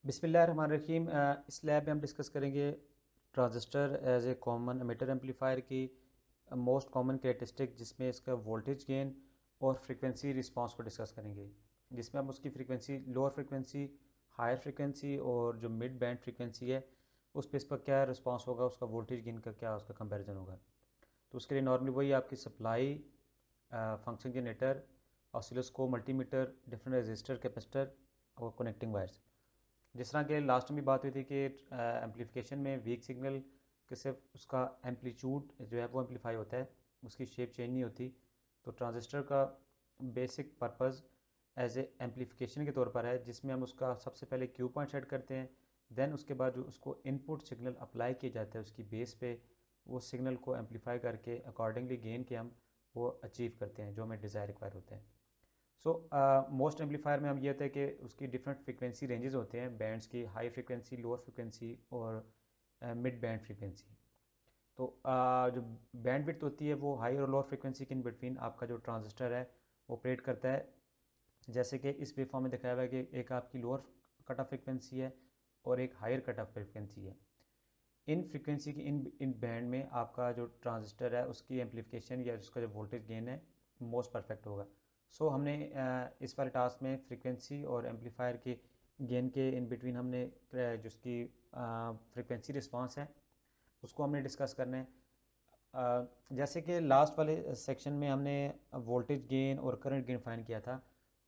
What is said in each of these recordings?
बिस्मिल्लाहिर्रहमानिर्रहीम। इस लैब में हम डिस्कस करेंगे transistor as a common emitter amplifier की मोस्ट कॉमन कैरेक्टरिस्टिक, जिसमें इसका वोल्टेज गेन और फ्रीक्वेंसी रिस्पांस को डिस्कस करेंगे, जिसमें हम उसकी frequency, lower frequency, higher frequency और जो मिड बैंड फ्रीक्वेंसी है उस पर इसका क्या रिस्पांस होगा, उसका वोल्टेज गेन का क्या उसका कंपैरिजन होगा। तो उसके लिए नॉर्मली वही आपकी supply, function generator, oscilloscope, multimeter, different resistor, capacitor और कनेक्टिंग वायर्स। जिस तरह के लास्ट में भी बात हुई थी कि एम्पलीफिकेशन में वीक सिग्नल के सिर्फ उसका एम्पलीट्यूड जो है वो एम्पलीफाई होता है, उसकी शेप चेंज नहीं होती। तो ट्रांजिस्टर का basic purpose as a amplification के तौर पर है, जिसमें हम उसका सबसे पहले क्यू पॉइंट सेट करते हैं, देन उसके बाद जो उसको इनपुट सिग्नल अप्लाई किया जाता है उसकी बेस पे, वो सिग्नल को एम्पलीफाई करके अकॉर्डिंगली गेन के हम वो अचीव करते हैं जो हमें डिज़ायर रिक्वायर होते हैं। सो मोस्ट एम्पलीफायर में हम ये होता है कि उसकी डिफरेंट फ्रीक्वेंसी रेंजेस होते हैं बैंड्स की, हाई फ्रीक्वेंसी, लोअर फ्रीक्वेंसी और मिड बैंड फ्रीक्वेंसी। तो जो बैंड विड्थ होती है वो हाई और लोअर फ्रीक्वेंसी के इन बिटवीन आपका जो ट्रांजिस्टर है ऑपरेट करता है। जैसे कि इस वेव फॉर्म में दिखाया हुआ है कि एक आपकी लोअर कट ऑफ फ्रीक्वेंसी है और एक हायर कट ऑफ फ्रीक्वेंसी है। इन फ्रीक्वेंसी की इन बैंड में आपका जो ट्रांजिस्टर है उसकी एम्पलीफिकेशन या उसका जो वोल्टेज गेन है मोस्ट परफेक्ट होगा। सो हमने इस वाले टास्क में फ्रीक्वेंसी और एम्पलीफायर के गेन के इन बिटवीन हमने जिसकी फ्रीक्वेंसी रिस्पांस है उसको हमने डिस्कस करना है। जैसे कि लास्ट वाले सेक्शन में हमने वोल्टेज गेन और करंट गेन फाइंड किया था,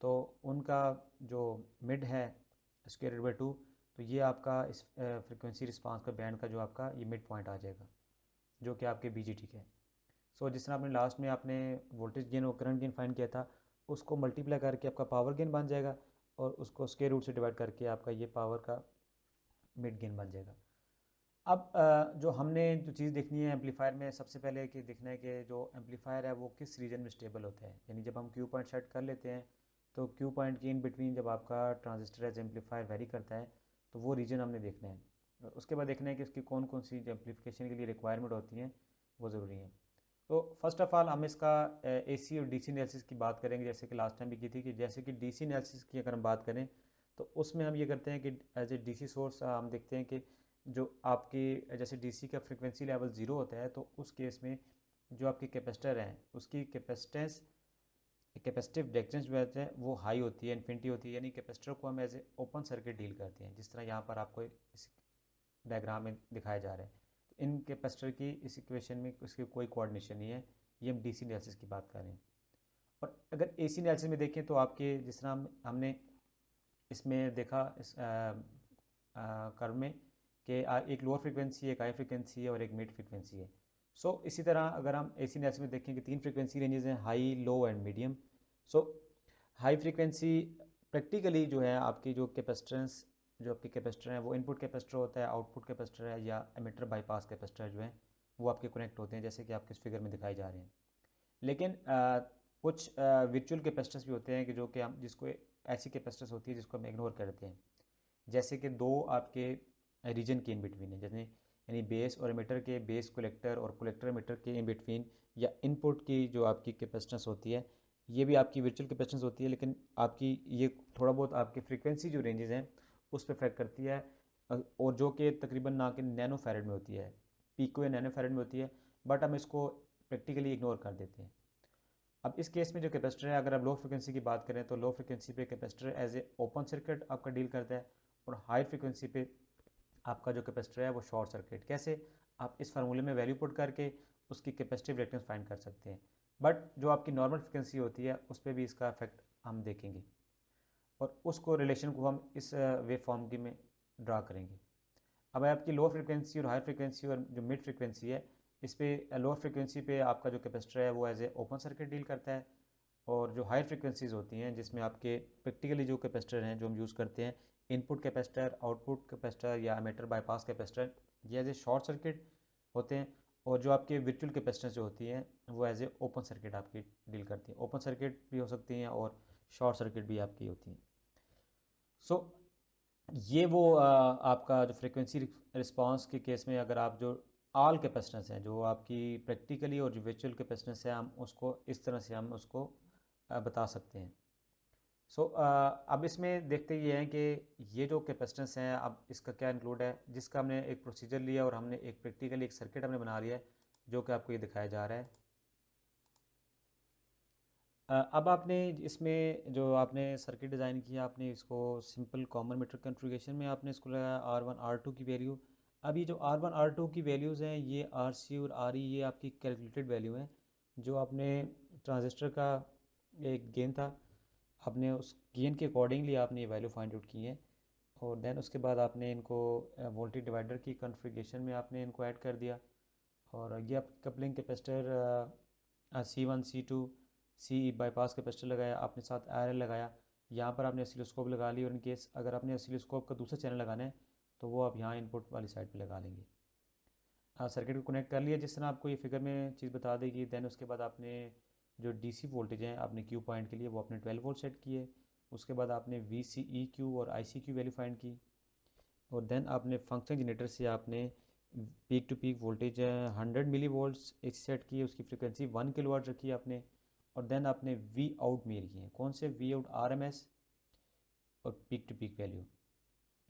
तो उनका जो मिड है स्क्वायर रूट बाई टू, तो ये आपका इस फ्रीक्वेंसी रिस्पांस का बैंड का जो आपका ये मिड पॉइंट आ जाएगा, जो कि आपके बीजीटी के है। सो जिस तरह आपने लास्ट में आपने वोल्टेज गेन और करंट गेन फाइंड किया था, उसको मल्टीप्लाई करके आपका पावर गेन बन जाएगा और उसको स्क्वायर रूट से डिवाइड करके आपका ये पावर का मिड गेन बन जाएगा। अब जो हमने जो चीज़ देखनी है एम्पलीफायर में, सबसे पहले कि देखना है कि जो एम्पलीफायर है वो किस रीजन में स्टेबल होता है। यानी जब हम क्यू पॉइंट सेट कर लेते हैं तो क्यू पॉइंट के इन बिटवीन जब आपका ट्रांजिस्टर एज एम्पलीफायर वेरी करता है तो वो रीजन हमने देखना है। और उसके बाद देखना है कि उसकी कौन कौन सी एम्पलीफिकेशन के लिए रिक्वायरमेंट होती हैं, वो ज़रूरी है। तो फर्स्ट ऑफ ऑल हम इसका एसी और डीसी एनालिसिस की बात करेंगे, जैसे कि लास्ट टाइम भी की थी। कि जैसे कि डीसी एनालिसिस की अगर हम बात करें तो उसमें हम ये करते हैं कि एज ए डीसी सोर्स हम देखते हैं कि जो आपकी जैसे डीसी का फ्रिक्वेंसी लेवल ज़ीरो होता है, तो उस केस में जो आपकी कैपेसिटर हैं उसकी कैपेसिटेंस, कैपेसिटिव रिएक्टेंस जो है वो हाई होती है, इन्फिनिटी होती है। यानी कैपेसिटर को हम as a open circuit deal करते हैं, जिस तरह यहाँ पर आपको इस डायग्राम में दिखाया जा रहा है। तो इन कैपेसिटर की इस इक्वेशन में इसकी कोई कोऑर्डिनेशन नहीं है, ये हम डीसी एनालिसिस की बात कर रहे हैं। और अगर एसी एनालिसिस में देखें तो आपके जिस तरह हमने इसमें देखा इस कर्व में कि एक लोअर फ्रीक्वेंसी, एक हाई फ्रीक्वेंसी है और एक मिड फ्रीक्वेंसी है। सो इसी तरह अगर हम एसी एनालिसिस में देखें कि तीन फ्रीक्वेंसी रेंजेस हैं, high, low and medium. So high frequency practically जो है आपकी जो कैपेसिटेंस, जो आपके कैपेसिटर है वो इनपुट कैपेसिटर होता है, आउटपुट कैपेसिटर है या एमिटर बाईपास कैपेसिटर जो है वो आपके कनेक्ट होते हैं, जैसे कि आपके इस फिगर में दिखाई जा रहे हैं। लेकिन कुछ वर्चुअल कैपेसिटर्स भी होते हैं कि जो कि हम जिसको ऐसी कैपेसिटर्स होती है जिसको हम इग्नोर करते हैं। जैसे कि दो आपके रीजन के इन बिटवीन है, जैसे यानी बेस और एमिटर के, बेस कलेक्टर और कलेक्टर एमिटर के इन बिटवीन, या इनपुट की जो आपकी कैपेसिटेंस होती है, ये भी आपकी वर्चुअल कैपेसिटेंस होती है। लेकिन आपकी ये थोड़ा बहुत आपकी फ्रीक्वेंसी जो रेंजेस हैं उस पर इफेक्ट करती है, और जो कि तकरीबन ना कि नैनो फैरड में होती है, पीको या नैनो फैरड में होती है। बट हम इसको प्रैक्टिकली इग्नोर कर देते हैं। अब इस केस में जो कैपेसिटर है, अगर आप लो फ्रिक्वेंसी की बात करें तो लो फ्रिक्वेंसी पे capacitor as a open circuit आपका डील करता है, और हाई फ्रिक्वेंसी पे आपका जो कैपेसिटर है वो शॉर्ट सर्किट। कैसे? आप इस फार्मूले में वैल्यू पुट करके उसकी कैपेसिटिव रिएक्टेंस फाइंड कर सकते हैं। बट जो आपकी नॉर्मल फ्रिक्वेंसी होती है उस पर भी इसका इफेक्ट हम देखेंगे, और उसको रिलेशन को हम इस वेव फॉर्म की में ड्रा करेंगे। अब आपकी लो फ्रिक्वेंसी और हाई फ्रिक्वेंसी और जो मिड फ्रिक्वेंसी है, इस पे लोअर फ्रिक्वेंसी पे आपका जो कैपेसिटर है वो as a open circuit deal करता है, और जो हाई फ्रिक्वेंसीज होती हैं जिसमें आपके प्रैक्टिकली जो कैपेसिटर हैं जो हम यूज़ करते हैं, इनपुट कैपेसिटर, आउटपुट कैपेसिटर या एमिटर बाईपास कैपेसिटर, ये एज ए शॉर्ट सर्किट होते हैं। और जो आपके वर्चुअल कैपेसिटर जो होती हैं वो एज ए ओपन सर्किट आपकी डील करती हैं। ओपन सर्किट भी हो सकती हैं और शॉर्ट सर्किट भी आपकी होती हैं। सो ये वो आपका जो फ्रिक्वेंसी रिस्पांस के केस में, अगर आप जो ऑल कैपेसिटेंस हैं जो आपकी प्रैक्टिकली और जो वर्चुअल कैपेसिटेंस है, हम उसको इस तरह से हम उसको बता सकते हैं। अब इसमें देखते ये हैं कि ये जो कैपेसिटेंस हैं अब इसका क्या इंक्लूड है, जिसका हमने एक प्रोसीजर लिया और हमने एक प्रैक्टिकली एक सर्किट हमने बना लिया है जो कि आपको ये दिखाया जा रहा है। अब आपने इसमें जो आपने सर्किट डिज़ाइन किया, आपने इसको सिंपल कॉमन मीटर कॉन्फ़िगरेशन में आपने इसको लगाया R1 R2 की वैल्यू। अब ये जो R1 R2 की वैल्यूज़ हैं, ये RC और RE ये आपकी कैलकुलेटेड वैल्यू हैं जो आपने ट्रांजिस्टर का एक गेन था, आपने उस गेन के अकॉर्डिंगली आपने ये वैल्यू फाइंड आउट की है। और देन उसके बाद आपने इनको वोल्टेज डिवाइडर की कॉन्फ़िगरेशन में आपने इनको ऐड कर दिया। और ये आपकी coupling capacitor C1 C2 C bypass capacitor लगाया, आपने साथ RL लगाया। यहाँ पर आपने ऑसिलोस्कोप लगा ली, और इन केस अगर आपने ऑसिलोस्कोप का दूसरा चैनल लगाना है तो वो आप यहाँ इनपुट वाली साइड पे लगा लेंगे। सर्किट को कनेक्ट कर लिया जिस तरह आपको ये फिगर में चीज़ बता देगी। देन उसके बाद आपने जो DC वोल्टेज हैं आपने क्यू पॉइंट के लिए वो आपने 12 वोल्ट सेट किए। उसके बाद आपने VCEQ और ICQ वैल्यू फाइंड की। और देन आपने फंक्शन जनरेटर से आपने peak to peak voltage 100 milli volts AC set की, उसकी फ्रिक्वेंसी 1 किलोवाट रखी आपने। और देन आपने वी आउट मेयर किए हैं, कौन से वी आउट RMS और peak to peak value.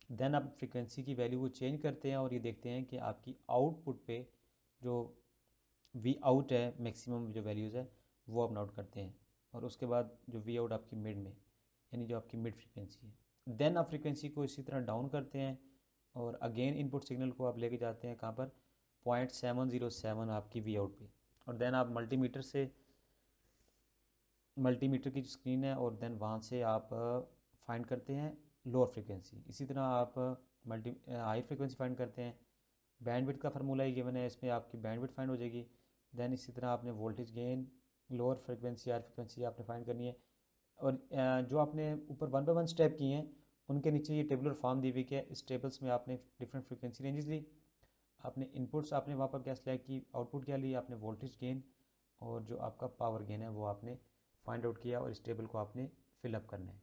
Then आप फ्रिक्वेंसी की वैल्यू को चेंज करते हैं और ये देखते हैं कि आपकी आउटपुट पे जो वी आउट है मैक्सिमम जो वैल्यूज़ है वो आप नोट करते हैं। और उसके बाद जो वी आउट आपकी मिड में, यानी जो आपकी मिड फ्रिक्वेंसी है, देन आप फ्रिक्वेंसी को इसी तरह डाउन करते हैं और अगेन इनपुट सिग्नल को आप लेके जाते हैं कहाँ पर, 0.707 आपकी वी आउट पे। और देन आप मल्टीमीटर की स्क्रीन है और देन वहाँ से आप फाइंड करते हैं लोअर फ्रिक्वेंसी। इसी तरह आप हाई फ्रिक्वेंसी फाइंड करते हैं। बैंडविड्थ का फार्मूला ही गिवन है, इसमें आपकी बैंडविड्थ फाइंड हो जाएगी। देन इसी तरह आपने voltage gain, lower frequency high frequency आपने फाइंड करनी है। और जो आपने ऊपर 1 बाय 1 स्टेप किए हैं उनके नीचे ये टेबुलर फॉर्म दी हुई है। इस टेबल्स में आपने डिफरेंट फ्रिक्वेंसी रेंजेस ली, आपने इनपुट्स आपने वहाँ पर क्या सिलेक्ट की, आउटपुट क्या ली, आपने वोल्टेज गेन और जो आपका पावर गेन है वो आपने फाइंड आउट किया और इस टेबल को आपने फिलअप करना है।